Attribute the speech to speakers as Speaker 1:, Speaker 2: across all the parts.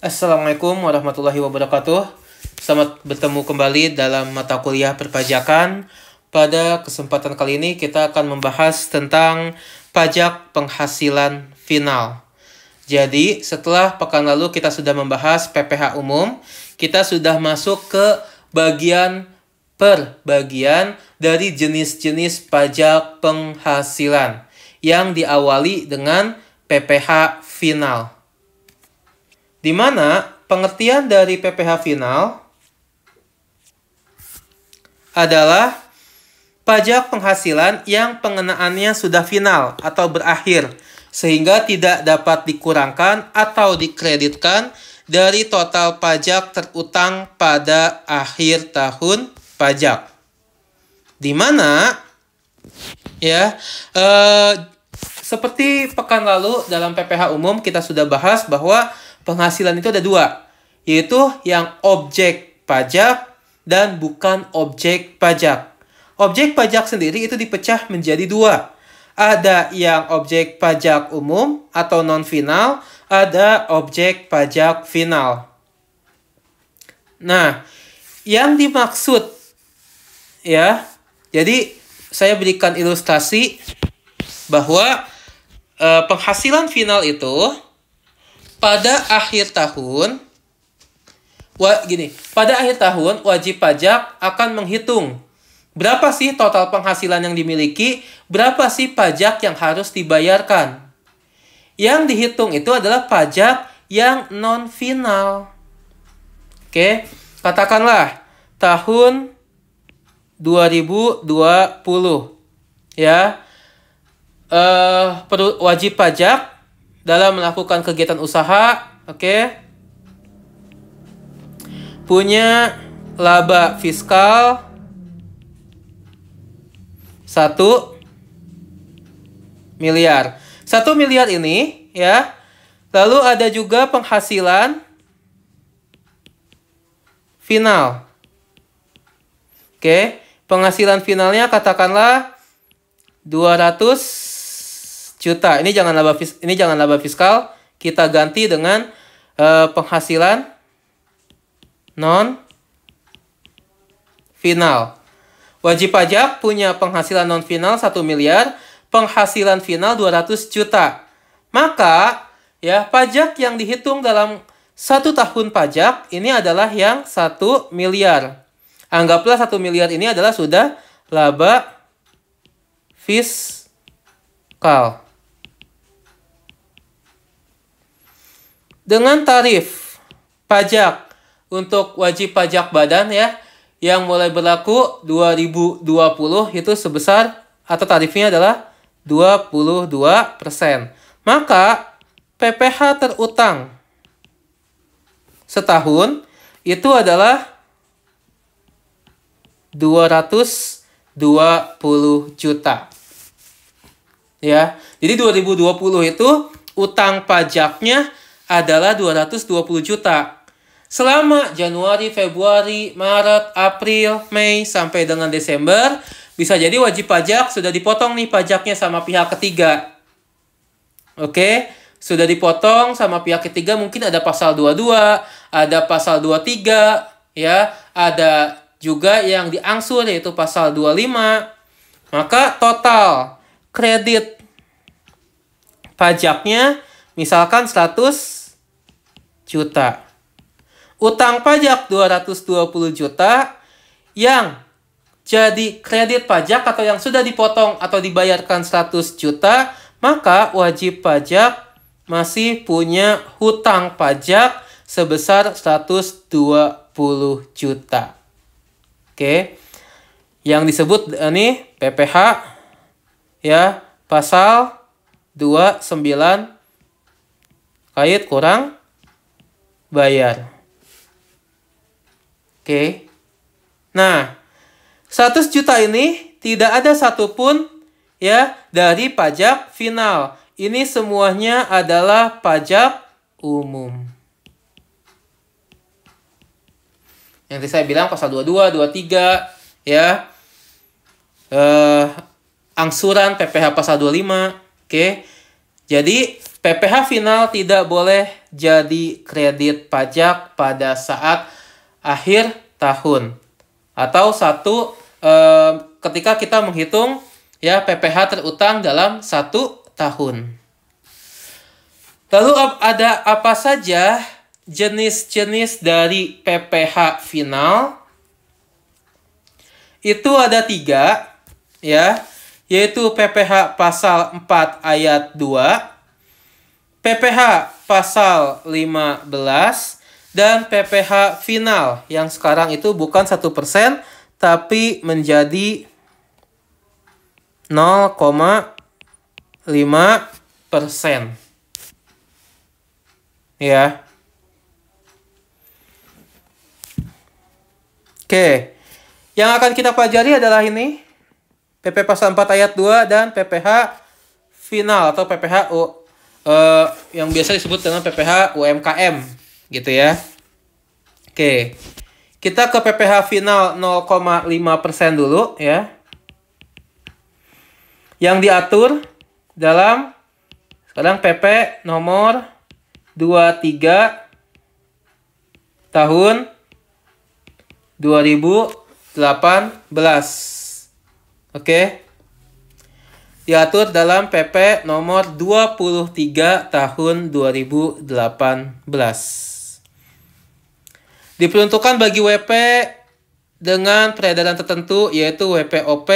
Speaker 1: Assalamualaikum warahmatullahi wabarakatuh. Selamat bertemu kembali dalam mata kuliah perpajakan. Pada kesempatan kali ini kita akan membahas tentang pajak penghasilan final. Jadi setelah pekan lalu kita sudah membahas PPh umum, kita sudah masuk ke bagian per bagian dari jenis-jenis pajak penghasilan yang diawali dengan PPh final. Di mana pengertian dari PPh final adalah pajak penghasilan yang pengenaannya sudah final atau berakhir, sehingga tidak dapat dikurangkan atau dikreditkan dari total pajak terutang pada akhir tahun pajak. Di mana seperti pekan lalu dalam PPh umum kita sudah bahas bahwa penghasilan itu ada dua, yaitu yang objek pajak dan bukan objek pajak. Objek pajak sendiri itu dipecah menjadi dua. Ada yang objek pajak umum atau non-final, ada objek pajak final. Nah, yang dimaksud jadi saya berikan ilustrasi bahwa penghasilan final itu pada akhir tahun wajib pajak akan menghitung berapa sih total penghasilan yang dimiliki, berapa sih pajak yang harus dibayarkan. Yang dihitung itu adalah pajak yang non final. Oke, katakanlah tahun 2020 wajib pajak dalam melakukan kegiatan usaha, punya laba fiskal 1 miliar. 1 miliar ini lalu ada juga penghasilan final. Penghasilan finalnya katakanlah 200 juta. Ini jangan laba fiskal, kita ganti dengan penghasilan non final. Wajib pajak punya penghasilan non final 1 miliar, penghasilan final 200 juta. Maka pajak yang dihitung dalam 1 tahun pajak ini adalah yang 1 miliar. Anggaplah 1 miliar ini adalah sudah laba fiskal. Dengan tarif pajak untuk wajib pajak badan yang mulai berlaku 2020 itu sebesar atau tarifnya adalah 22%. Maka PPh terutang setahun itu adalah 220 juta. Jadi 2020 itu utang pajaknya adalah 220 juta. Selama Januari, Februari, Maret, April, Mei, sampai dengan Desember, bisa jadi wajib pajak sudah dipotong nih pajaknya sama pihak ketiga. Sudah dipotong sama pihak ketiga, mungkin ada pasal 22, ada pasal 23, ada juga yang diangsur yaitu pasal 25. Maka total kredit pajaknya misalkan 100 juta. Utang pajak 220 juta yang jadi kredit pajak atau yang sudah dipotong atau dibayarkan 100 juta, maka wajib pajak masih punya hutang pajak sebesar 120 juta. Yang disebut ini PPh pasal 29 kait kurang bayar. Nah, 100 juta ini tidak ada satupun dari pajak final. Ini semuanya adalah pajak umum. Yang tadi saya bilang pasal 22, 23 angsuran PPh pasal 25. Jadi PPh final tidak boleh jadi kredit pajak pada saat akhir tahun. Atau ketika kita menghitung ya PPh terutang dalam 1 tahun. Lalu ada apa saja jenis-jenis dari PPh final? Itu ada 3 ya, yaitu PPh pasal 4 ayat 2, PPh pasal 15, dan PPh final yang sekarang itu bukan 1% tapi menjadi 0,5%. Ya. Oke. Yang akan kita pelajari adalah ini. PP pasal 4 ayat 2 dan PPh final atau PPh yang biasa disebut dengan PPh UMKM gitu ya. Oke. Kita ke PPh final 0,5% dulu ya. Yang diatur dalam sekarang PP nomor 23 tahun 2018. Oke. Diatur dalam PP nomor 23 tahun 2018. Diperuntukkan bagi WP dengan peredaran tertentu yaitu WPOP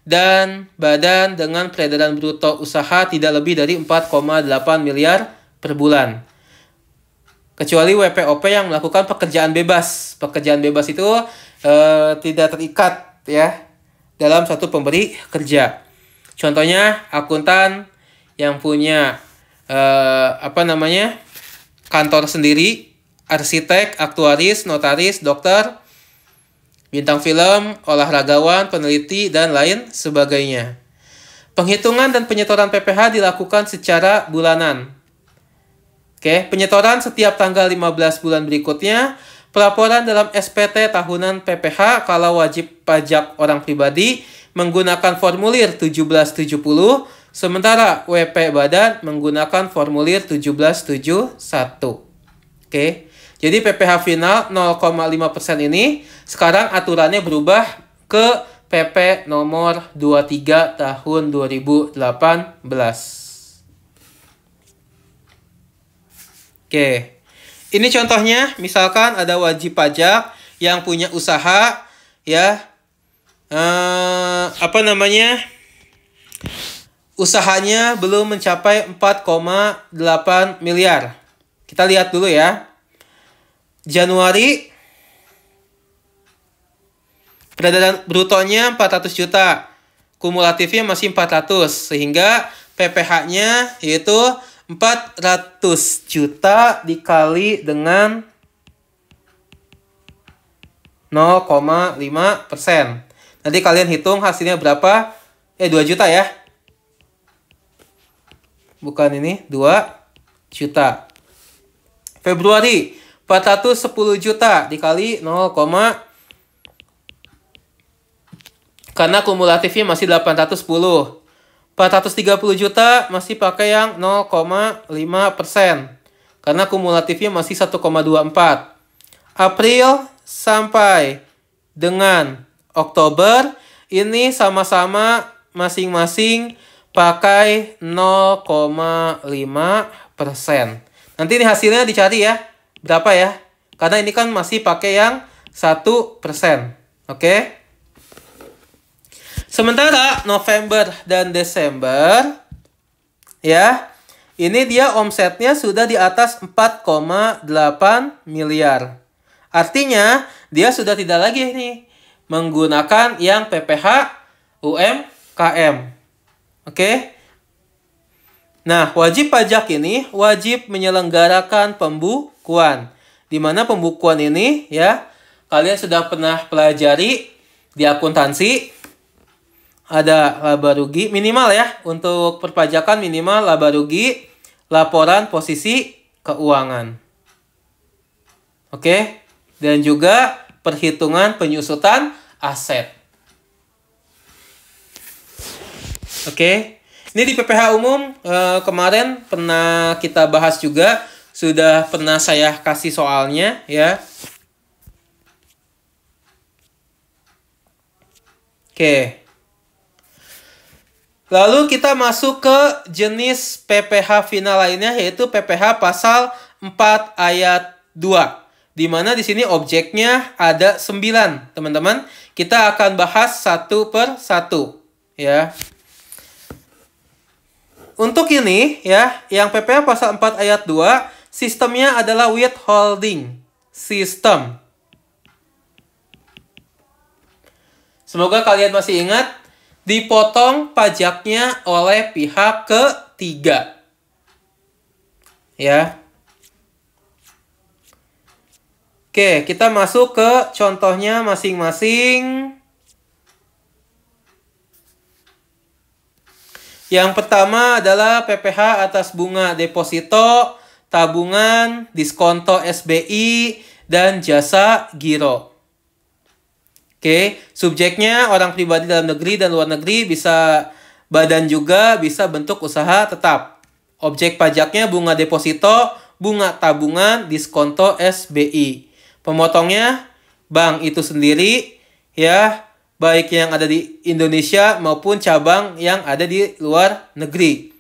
Speaker 1: dan badan dengan peredaran bruto usaha tidak lebih dari 4,8 miliar per bulan. Kecuali WPOP yang melakukan pekerjaan bebas. Pekerjaan bebas itu tidak terikat ya dalam satu pemberi kerja. Contohnya akuntan yang punya kantor sendiri, arsitek, aktuaris, notaris, dokter, bintang film, olahragawan, peneliti, dan lain sebagainya. Penghitungan dan penyetoran PPh dilakukan secara bulanan. Oke, penyetoran setiap tanggal 15 bulan berikutnya. Pelaporan dalam SPT tahunan PPh kalau wajib pajak orang pribadi menggunakan formulir 1770, sementara WP badan menggunakan formulir 1771. Oke. Jadi PPh final 0,5% ini sekarang aturannya berubah ke PP nomor 23 tahun 2018. Oke. Ini contohnya, misalkan ada wajib pajak yang punya usaha, ya, usahanya belum mencapai 4,8 miliar. Kita lihat dulu ya. Januari, peredaran brutonya 400 juta, kumulatifnya masih 400, sehingga PPh-nya yaitu 400 juta dikali dengan 0,5%. Nanti kalian hitung hasilnya berapa? 2 juta ya. Bukan ini, 2 juta. Februari, 410 juta dikali 0, karena kumulatifnya masih 810. 430 juta masih pakai yang 0,5%. Karena kumulatifnya masih 1,24. April sampai dengan Oktober ini sama-sama masing-masing pakai 0,5%. Nanti ini hasilnya dicari ya. Berapa ya? Karena ini kan masih pakai yang 1%. Oke? Sementara November dan Desember, ya, ini dia omsetnya sudah di atas 4,8 miliar. Artinya, dia sudah tidak lagi nih menggunakan yang PPh UMKM. Oke? Nah, wajib pajak ini wajib menyelenggarakan pembukuan. Di mana pembukuan ini, ya, kalian sudah pernah pelajari di akuntansi. Ada laba rugi minimal ya, untuk perpajakan minimal laba rugi, laporan posisi keuangan. Oke, dan juga perhitungan penyusutan aset. Oke, Ini di PPh umum kemarin pernah kita bahas juga, sudah pernah saya kasih soalnya ya. Oke. Lalu kita masuk ke jenis PPh final lainnya, yaitu PPh pasal 4 ayat 2. Di mana di sini objeknya ada 9, teman-teman. Kita akan bahas satu per satu ya. Untuk ini ya, yang PPh pasal 4 ayat 2, sistemnya adalah withholding system. Semoga kalian masih ingat, dipotong pajaknya oleh pihak ketiga. Ya. Oke, kita masuk ke contohnya masing-masing. Yang pertama adalah PPh atas bunga deposito, tabungan, diskonto SBI, dan jasa giro. Oke, subjeknya orang pribadi dalam negeri dan luar negeri, bisa badan juga, bisa bentuk usaha tetap. Objek pajaknya bunga deposito, bunga tabungan, diskonto SBI. Pemotongnya bank itu sendiri ya, baik yang ada di Indonesia maupun cabang yang ada di luar negeri.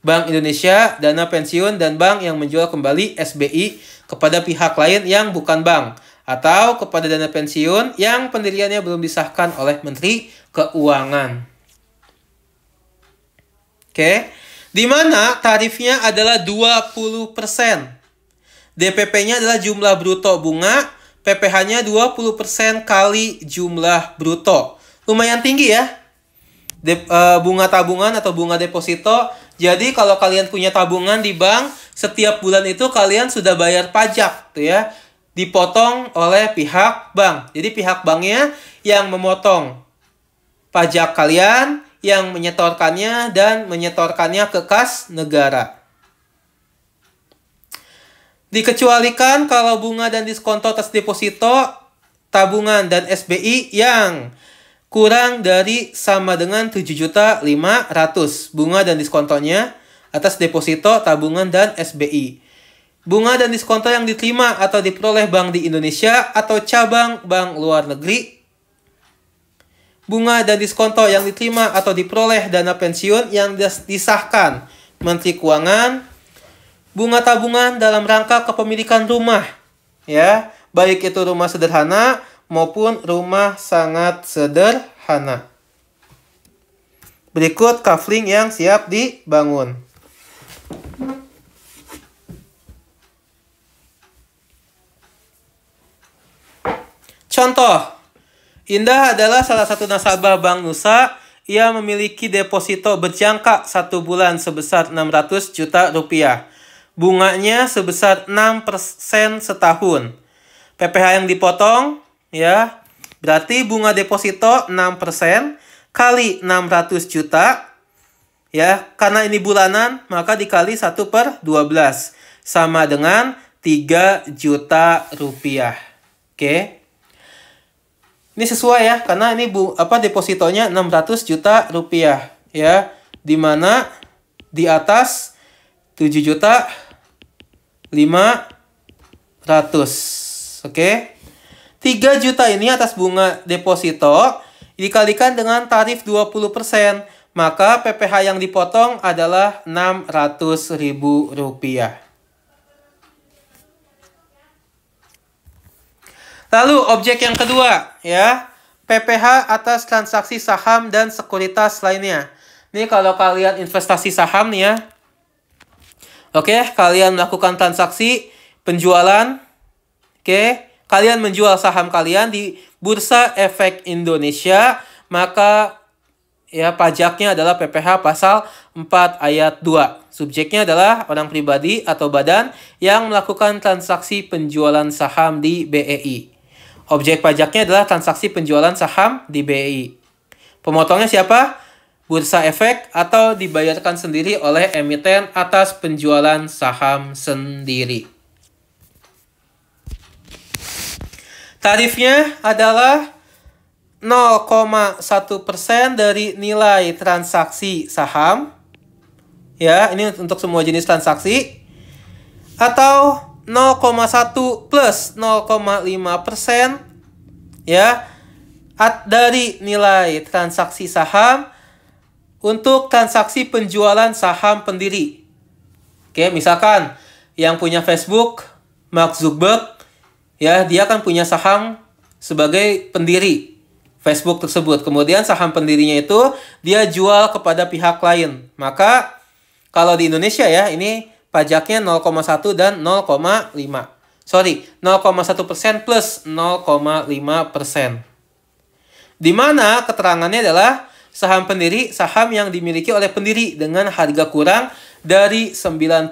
Speaker 1: Bank Indonesia, dana pensiun, dan bank yang menjual kembali SBI kepada pihak lain yang bukan bank, atau kepada dana pensiun yang pendiriannya belum disahkan oleh Menteri Keuangan. Oke, di mana tarifnya adalah 20%. DPP-nya adalah jumlah bruto bunga, PPh-nya 20% kali jumlah bruto. Lumayan tinggi ya. Bunga tabungan atau bunga deposito. Jadi kalau kalian punya tabungan di bank, setiap bulan itu kalian sudah bayar pajak tuh ya. Dipotong oleh pihak bank. Jadi pihak banknya yang memotong pajak kalian, yang menyetorkannya dan menyetorkannya ke kas negara. Dikecualikan kalau bunga dan diskonto atas deposito, tabungan, dan SBI yang kurang dari sama dengan 7.500.000 bunga dan diskontonya atas deposito, tabungan, dan SBI. Bunga dan diskonto yang diterima atau diperoleh bank di Indonesia atau cabang bank luar negeri. Bunga dan diskonto yang diterima atau diperoleh dana pensiun yang disahkan Menteri Keuangan. Bunga tabungan dalam rangka kepemilikan rumah. Ya, baik itu rumah sederhana maupun rumah sangat sederhana. Berikut kafling yang siap dibangun. Contoh, Indah adalah salah satu nasabah Bank Nusa. Ia memiliki deposito berjangka 1 bulan sebesar 600 juta rupiah. Bunganya sebesar 6% setahun. PPh yang dipotong, ya, berarti bunga deposito 6% kali 600 juta. Ya, karena ini bulanan, maka dikali 1/12. Sama dengan 3 juta rupiah. Oke. Ini sesuai ya, karena ini depositonya 600 juta rupiah ya, dimana di atas 7.500.000. Oke. 3 juta ini atas bunga deposito dikalikan dengan tarif 20%, maka PPh yang dipotong adalah 600.000 rupiah. Lalu objek yang kedua ya, PPh atas transaksi saham dan sekuritas lainnya. Ini kalau kalian investasi saham nih ya. Oke, kalian melakukan transaksi penjualan. Oke, kalian menjual saham kalian di Bursa Efek Indonesia, maka ya pajaknya adalah PPh pasal 4 ayat 2. Subjeknya adalah orang pribadi atau badan yang melakukan transaksi penjualan saham di BEI. Objek pajaknya adalah transaksi penjualan saham di BEI. Pemotongnya siapa? Bursa Efek atau dibayarkan sendiri oleh emiten atas penjualan saham sendiri. Tarifnya adalah 0,1% dari nilai transaksi saham. Ya, ini untuk semua jenis transaksi. Atau 0,1 plus 0,5% ya dari nilai transaksi saham untuk transaksi penjualan saham pendiri. Oke, misalkan yang punya Facebook, Mark Zuckerberg, ya, dia kan punya saham sebagai pendiri Facebook tersebut. Kemudian saham pendirinya itu dia jual kepada pihak lain. Maka kalau di Indonesia ya, ini pajaknya 0,1 dan 0,5. Sorry, 0,1% plus 0,5%. Di mana keterangannya adalah saham pendiri, saham yang dimiliki oleh pendiri dengan harga kurang dari 90%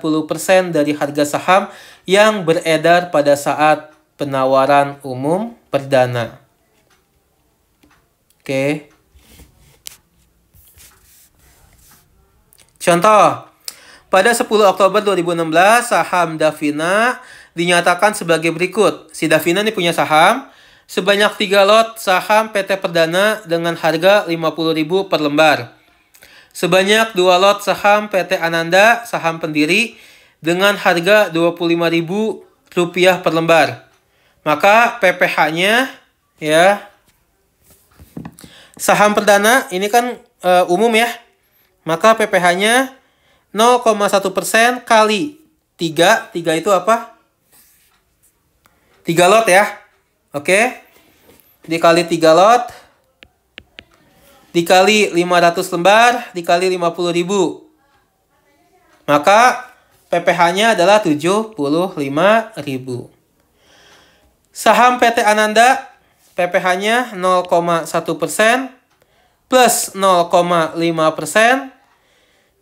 Speaker 1: dari harga saham yang beredar pada saat penawaran umum perdana. Oke. Contoh, pada 10 Oktober 2016, saham Davina dinyatakan sebagai berikut. Si Davina ini punya saham sebanyak 3 lot saham PT Perdana dengan harga 50.000 per lembar. Sebanyak 2 lot saham PT Ananda, saham pendiri, dengan harga Rp25.000 per lembar. Maka PPH-nya, ya, saham Perdana ini kan umum ya. Maka PPH-nya 0,1% kali 3. 3 itu apa? 3 lot ya. Oke. Dikali 3 lot. Dikali 500 lembar. Dikali 50.000. Maka PPH-nya adalah 75.000. Saham PT Ananda, PPH-nya 0,1% plus 0,5%.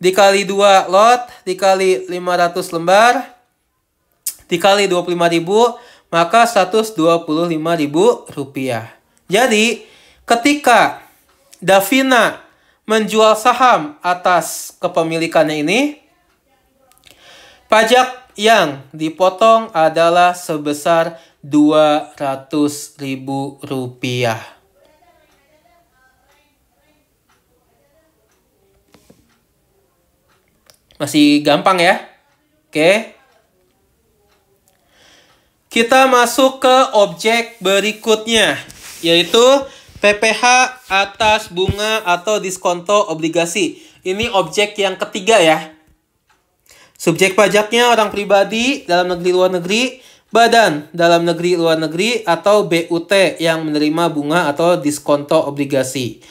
Speaker 1: Dikali 2 lot, dikali 500 lembar, dikali 25.000, maka Rp125.000. Jadi, ketika Davina menjual saham atas kepemilikannya ini, pajak yang dipotong adalah sebesar Rp200.000. Masih gampang ya. Oke. Kita masuk ke objek berikutnya, yaitu PPh atas bunga atau diskonto obligasi. Ini objek yang ketiga ya. Subjek pajaknya orang pribadi dalam negeri luar negeri, badan dalam negeri luar negeri, atau BUT yang menerima bunga atau diskonto obligasi.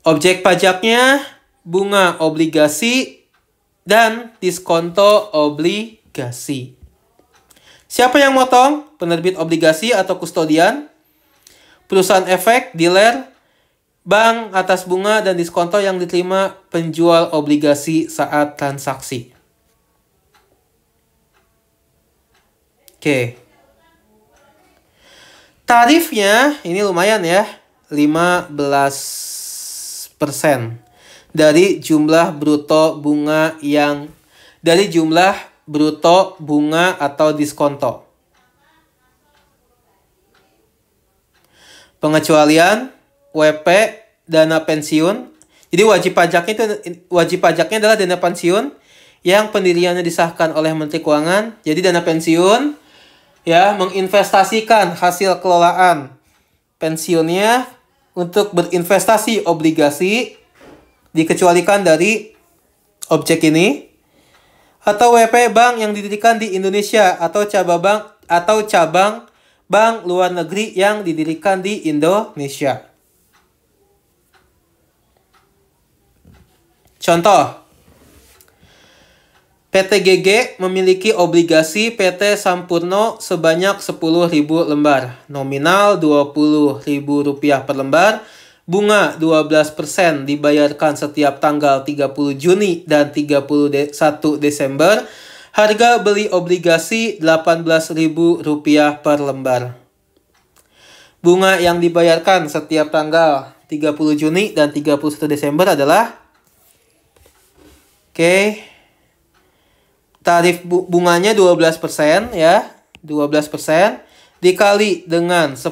Speaker 1: Objek pajaknya bunga obligasi dan diskonto obligasi. Siapa yang motong? Penerbit obligasi atau kustodian, perusahaan efek, dealer, bank atas bunga dan diskonto yang diterima penjual obligasi saat transaksi. Oke. Tarifnya ini lumayan ya, 15% dari jumlah bruto bunga atau diskonto. Pengecualian WP dana pensiun. Jadi wajib pajaknya adalah dana pensiun yang pendiriannya disahkan oleh Menteri Keuangan. Jadi dana pensiun ya menginvestasikan hasil kelolaan pensiunnya untuk berinvestasi obligasi, dikecualikan dari objek ini. Atau WP bank yang didirikan di Indonesia atau cabang bank luar negeri yang didirikan di Indonesia. Contoh, PT GG memiliki obligasi PT Sampurno sebanyak 10.000 lembar, nominal Rp20.000 per lembar, bunga 12% dibayarkan setiap tanggal 30 Juni dan 31 Desember. Harga beli obligasi Rp18.000 per lembar. Bunga yang dibayarkan setiap tanggal 30 Juni dan 31 Desember adalah tarif bunganya 12% ya, 12% dikali dengan 10.000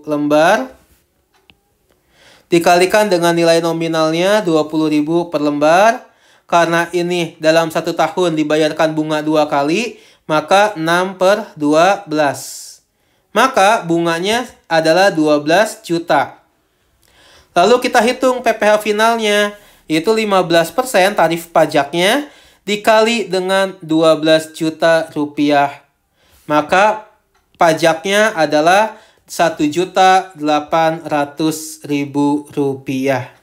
Speaker 1: lembar dikalikan dengan nilai nominalnya 20.000 per lembar, karena ini dalam 1 tahun dibayarkan bunga 2 kali, maka 6/12. Maka bunganya adalah 12 juta. Lalu kita hitung PPh finalnya, yaitu 15% tarif pajaknya dikali dengan 12 juta rupiah. Maka pajaknya adalah 1.800.000 rupiah.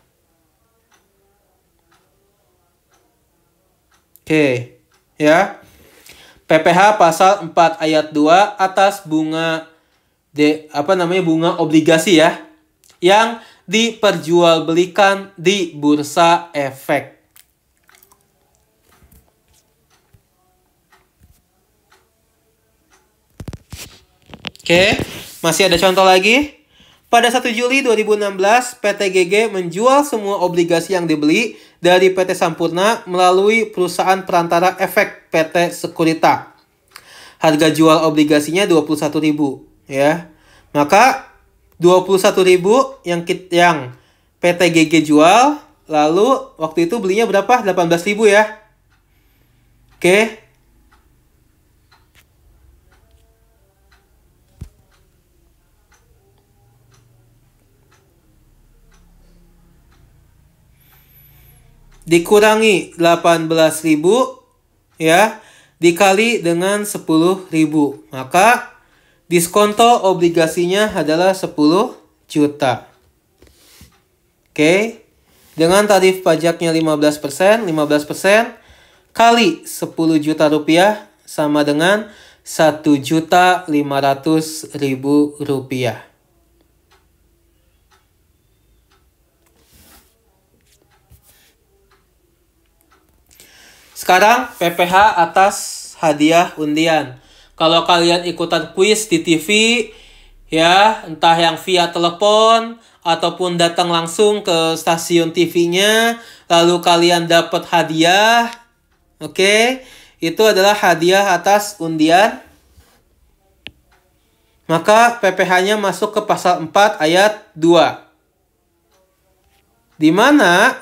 Speaker 1: Oke, ya. PPh pasal 4 ayat 2 atas bunga bunga obligasi ya, yang diperjualbelikan di bursa efek. Oke, masih ada contoh lagi. Pada 1 Juli 2016, PT GG menjual semua obligasi yang dibeli dari PT Sampurna melalui perusahaan perantara efek PT Sekurita. Harga jual obligasinya 21.000 ya. Maka 21.000 yang PT GG jual, lalu waktu itu belinya berapa? 18.000 ya. Oke. Dikurangi 18.000 ya, dikali dengan 10.000, maka diskonto obligasinya adalah 10 juta. Oke. Dengan tarif pajaknya 15% kali 10 juta rupiah sama dengan 1.500.000 rupiah. Sekarang PPh atas hadiah undian. Kalau kalian ikutan kuis di TV, ya, entah yang via telepon ataupun datang langsung ke stasiun TV-nya, lalu kalian dapat hadiah, oke, itu adalah hadiah atas undian. Maka PPh-nya masuk ke pasal 4 ayat 2. Di mana,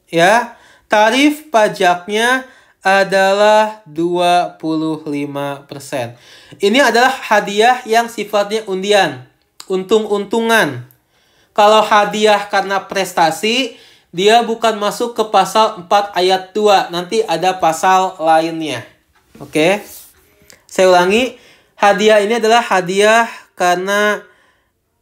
Speaker 1: ya, tarif pajaknya adalah 25%. Ini adalah hadiah yang sifatnya undian, untung-untungan. Kalau hadiah karena prestasi, dia bukan masuk ke pasal 4 ayat 2. Nanti ada pasal lainnya. Oke. Saya ulangi, hadiah ini adalah hadiah karena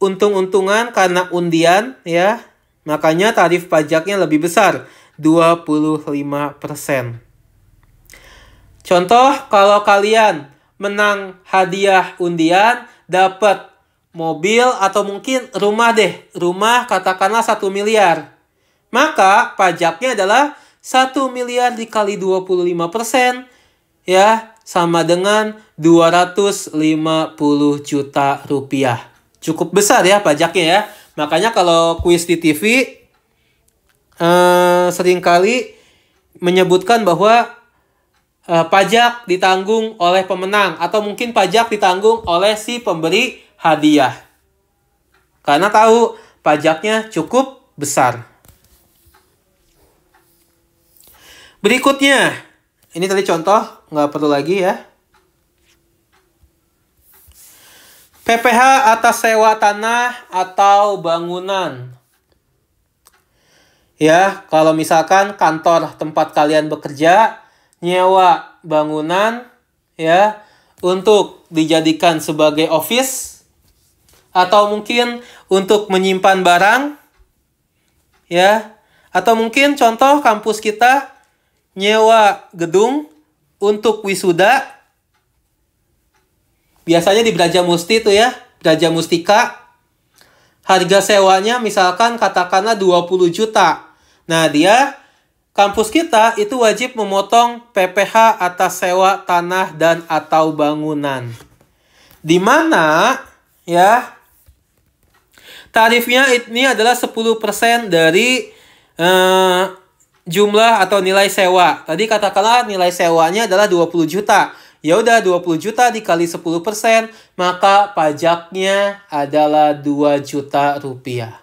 Speaker 1: untung-untungan, karena undian, ya. Makanya tarif pajaknya lebih besar, 25%. Contoh, kalau kalian menang hadiah undian, dapat mobil atau mungkin rumah deh. Rumah katakanlah 1 miliar. Maka pajaknya adalah 1 miliar dikali 25%, ya, sama dengan 250 juta rupiah. Cukup besar ya pajaknya ya. Makanya kalau kuis di TV, seringkali menyebutkan bahwa pajak ditanggung oleh pemenang atau mungkin pajak ditanggung oleh si pemberi hadiah, karena tahu pajaknya cukup besar. Berikutnya, ini tadi contoh, nggak perlu lagi ya. PPh atas sewa tanah atau bangunan. Ya, kalau misalkan kantor tempat kalian bekerja nyewa bangunan, ya, untuk dijadikan sebagai office atau mungkin untuk menyimpan barang, ya, atau mungkin contoh kampus kita nyewa gedung untuk wisuda. Biasanya di Brajamusti itu ya, Brajamustika. Harga sewanya misalkan katakanlah 20 juta. Nah, kampus kita itu wajib memotong PPh atas sewa tanah dan atau bangunan. Di mana, ya, tarifnya ini adalah 10% dari jumlah atau nilai sewa. Tadi katakanlah nilai sewanya adalah 20 juta. Ya udah, 20 juta dikali 10%, maka pajaknya adalah 2 juta rupiah.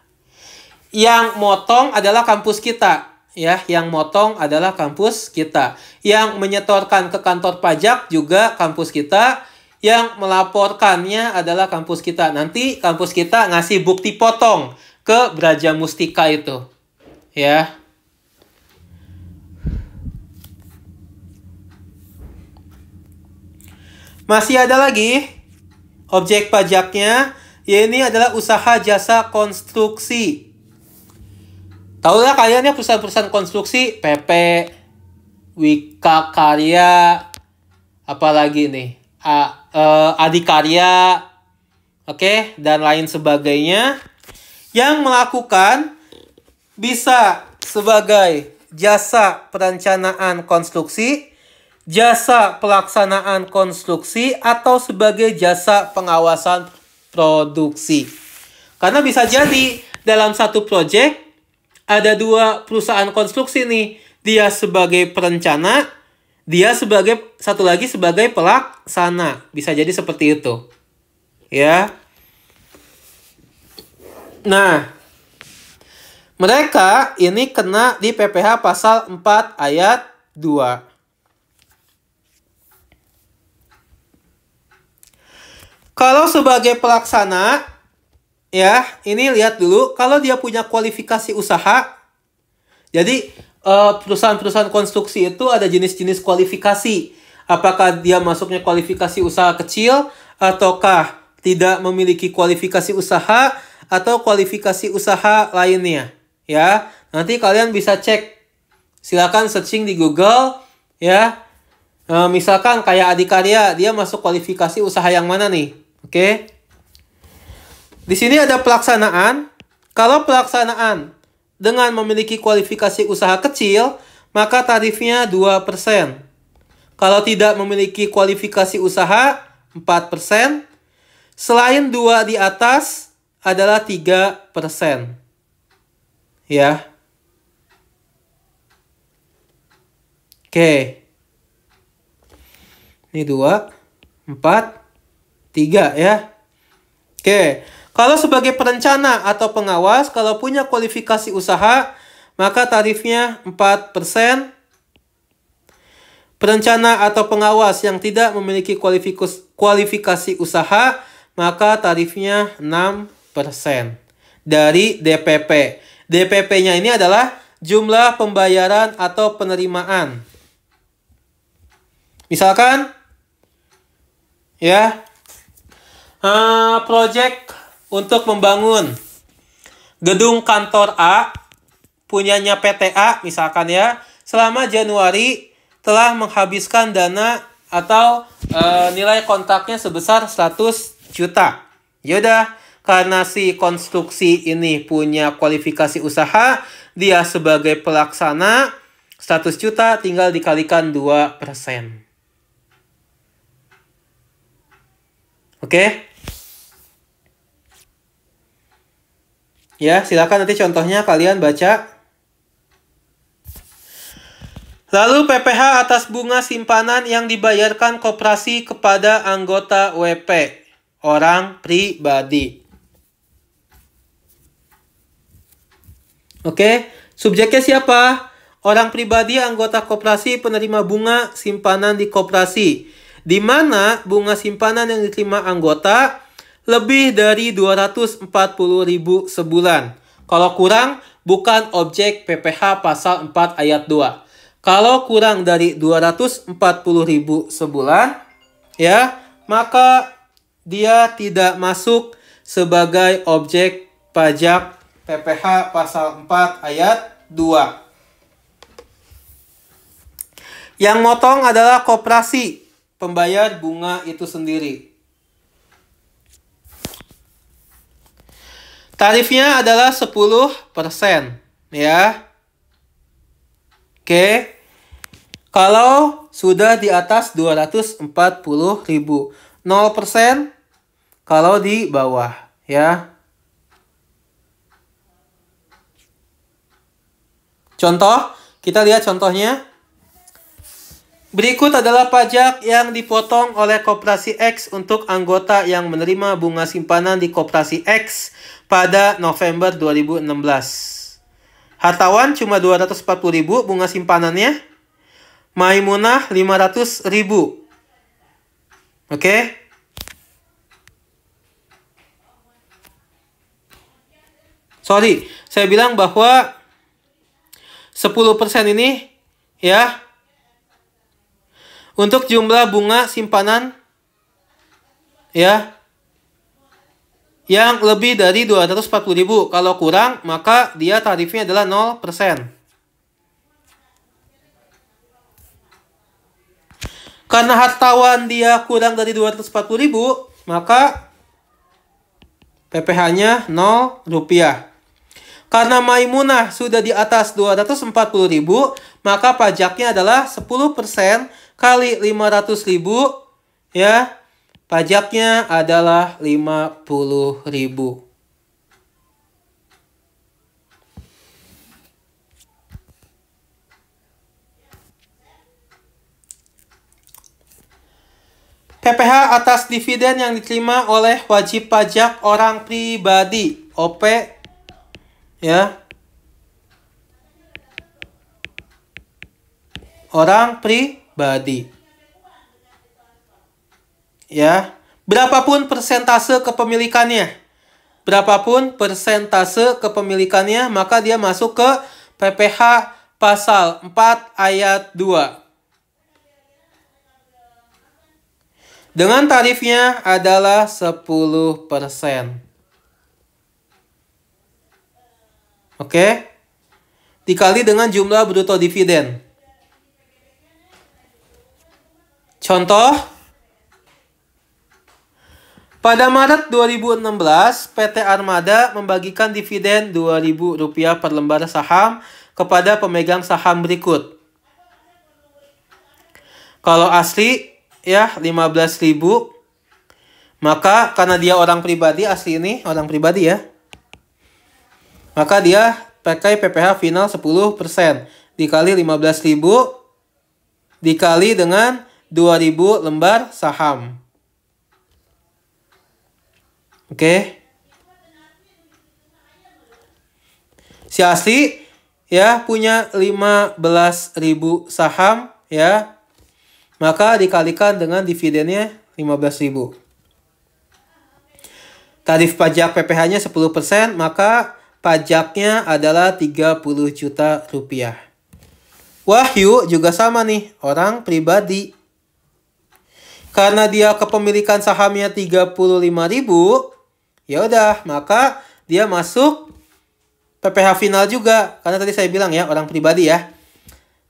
Speaker 1: Yang motong adalah kampus kita. ya, yang motong adalah kampus kita. Yang menyetorkan ke kantor pajak juga kampus kita. Yang melaporkannya adalah kampus kita. Nanti kampus kita ngasih bukti potong ke Brajamustika itu. Ya. Masih ada lagi objek pajaknya, ini adalah usaha jasa konstruksi. Tahu lah kalian ya perusahaan-perusahaan konstruksi, PP, Wika Karya, apalagi nih, Adikarya, oke, dan lain sebagainya. Yang melakukan bisa sebagai jasa perencanaan konstruksi, jasa pelaksanaan konstruksi, atau sebagai jasa pengawasan produksi. Karena bisa jadi dalam satu proyek ada dua perusahaan konstruksi nih. Dia sebagai perencana, dia sebagai satu lagi sebagai pelaksana. Bisa jadi seperti itu. Ya. Nah, mereka ini kena di PPh pasal 4 ayat 2. Kalau sebagai pelaksana, ya, ini lihat dulu, kalau dia punya kualifikasi usaha, jadi perusahaan-perusahaan konstruksi itu ada jenis-jenis kualifikasi. Apakah dia masuknya kualifikasi usaha kecil, ataukah tidak memiliki kualifikasi usaha, atau kualifikasi usaha lainnya. Ya, nanti kalian bisa cek, silakan searching di Google, ya. Misalkan kayak Adikarya, dia masuk kualifikasi usaha yang mana nih? Oke. Di sini ada pelaksanaan. Kalau pelaksanaan dengan memiliki kualifikasi usaha kecil, maka tarifnya 2%. Kalau tidak memiliki kualifikasi usaha, 4%. Selain 2 di atas adalah 3%. Ya. Oke. Ini 2, 4, 3 ya. Oke. Kalau sebagai perencana atau pengawas, kalau punya kualifikasi usaha, maka tarifnya 4%. Perencana atau pengawas yang tidak memiliki kualifikasi usaha, maka tarifnya 6% dari DPP. DPP-nya ini adalah jumlah pembayaran atau penerimaan. Misalkan, ya, proyek untuk membangun gedung kantor A punyanya PT A misalkan ya, selama Januari telah menghabiskan dana atau nilai kontraknya sebesar 100 juta. Yaudah, karena si konstruksi ini punya kualifikasi usaha, dia sebagai pelaksana 100 juta tinggal dikalikan 2%. Oke? Ya, silakan nanti contohnya kalian baca. Lalu PPh atas bunga simpanan yang dibayarkan koperasi kepada anggota WP, orang pribadi. Oke, subjeknya siapa? Orang pribadi anggota koperasi penerima bunga simpanan di koperasi, di mana bunga simpanan yang diterima anggota lebih dari 240.000 sebulan. Kalau kurang, bukan objek PPh pasal 4 ayat 2. Kalau kurang dari 240.000 sebulan, ya, maka dia tidak masuk sebagai objek pajak PPh pasal 4 ayat 2. Yang motong adalah koperasi pembayar bunga itu sendiri. Tarifnya adalah 10%, ya. Oke. Kalau sudah di atas 240.000, 0% kalau di bawah, ya. Contoh, kita lihat contohnya. Berikut adalah pajak yang dipotong oleh koperasi X untuk anggota yang menerima bunga simpanan di koperasi X pada November 2016. Hartawan cuma 240.000 bunga simpanannya. Maimunah 500.000. Oke? Sorry, saya bilang bahwa 10% ini ya untuk jumlah bunga simpanan ya yang lebih dari 240.000. Kalau kurang, maka dia tarifnya adalah 0%. Karena hartawan dia kurang dari 240.000, maka PPh-nya 0 rupiah. Karena Maimunah sudah di atas 240.000, maka pajaknya adalah 10% kali 500.000 ya. Pajaknya adalah 50.000. PPh atas dividen yang diterima oleh wajib pajak orang pribadi, OP ya. Orang pribadi. Ya, berapapun persentase kepemilikannya. Berapapun persentase kepemilikannya, maka dia masuk ke PPh pasal 4 ayat 2. Dengan tarifnya adalah 10%. Oke? Dikali dengan jumlah bruto dividen. Contoh, pada Maret 2016, PT Armada membagikan dividen Rp2.000 per lembar saham kepada pemegang saham berikut. Kalau asli ya 15.000, maka karena dia orang pribadi, asli ini orang pribadi ya, maka dia pakai PPh final 10% dikali 15.000 dikali dengan 2.000 lembar saham. Oke. Si asli ya punya 15.000 saham ya. Maka dikalikan dengan dividennya 15.000. Tarif pajak PPh-nya 10%, maka pajaknya adalah 30 juta rupiah. Wahyu juga sama nih, orang pribadi. Karena dia kepemilikan sahamnya 35.000, ya udah, maka dia masuk PPh final juga. Karena tadi saya bilang ya, orang pribadi ya.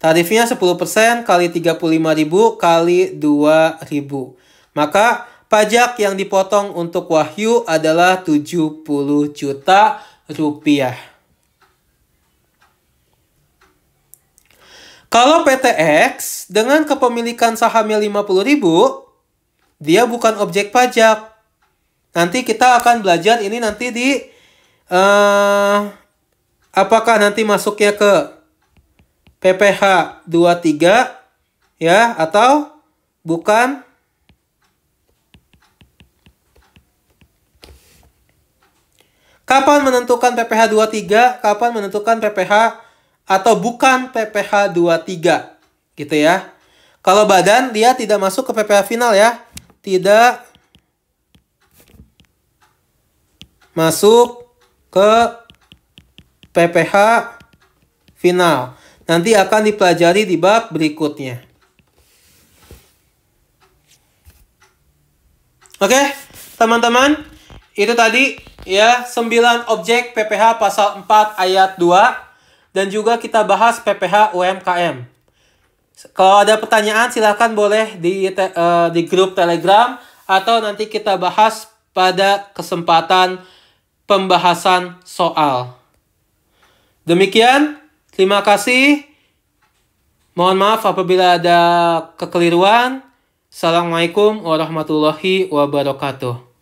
Speaker 1: Tarifnya 10% kali 35.000 kali 2.000. Maka pajak yang dipotong untuk Wahyu adalah 70 juta rupiah. Kalau PTX dengan kepemilikan sahamnya 50.000, dia bukan objek pajak. Nanti kita akan belajar ini nanti di apakah nanti masuknya ke PPh 23 ya atau bukan. Kapan menentukan PPh 23, kapan menentukan PPh atau bukan PPh 23 gitu ya. Kalau badan dia tidak masuk ke PPh final ya. Tidak masuk ke PPh final. Nanti akan dipelajari di bab berikutnya. Oke, teman-teman, itu tadi ya 9 objek PPh pasal 4 ayat 2 dan juga kita bahas PPh UMKM. Kalau ada pertanyaan silahkan boleh di grup Telegram atau nanti kita bahas pada kesempatan pembahasan soal. Demikian. Terima kasih. Mohon maaf apabila ada kekeliruan. Assalamualaikum warahmatullahi wabarakatuh.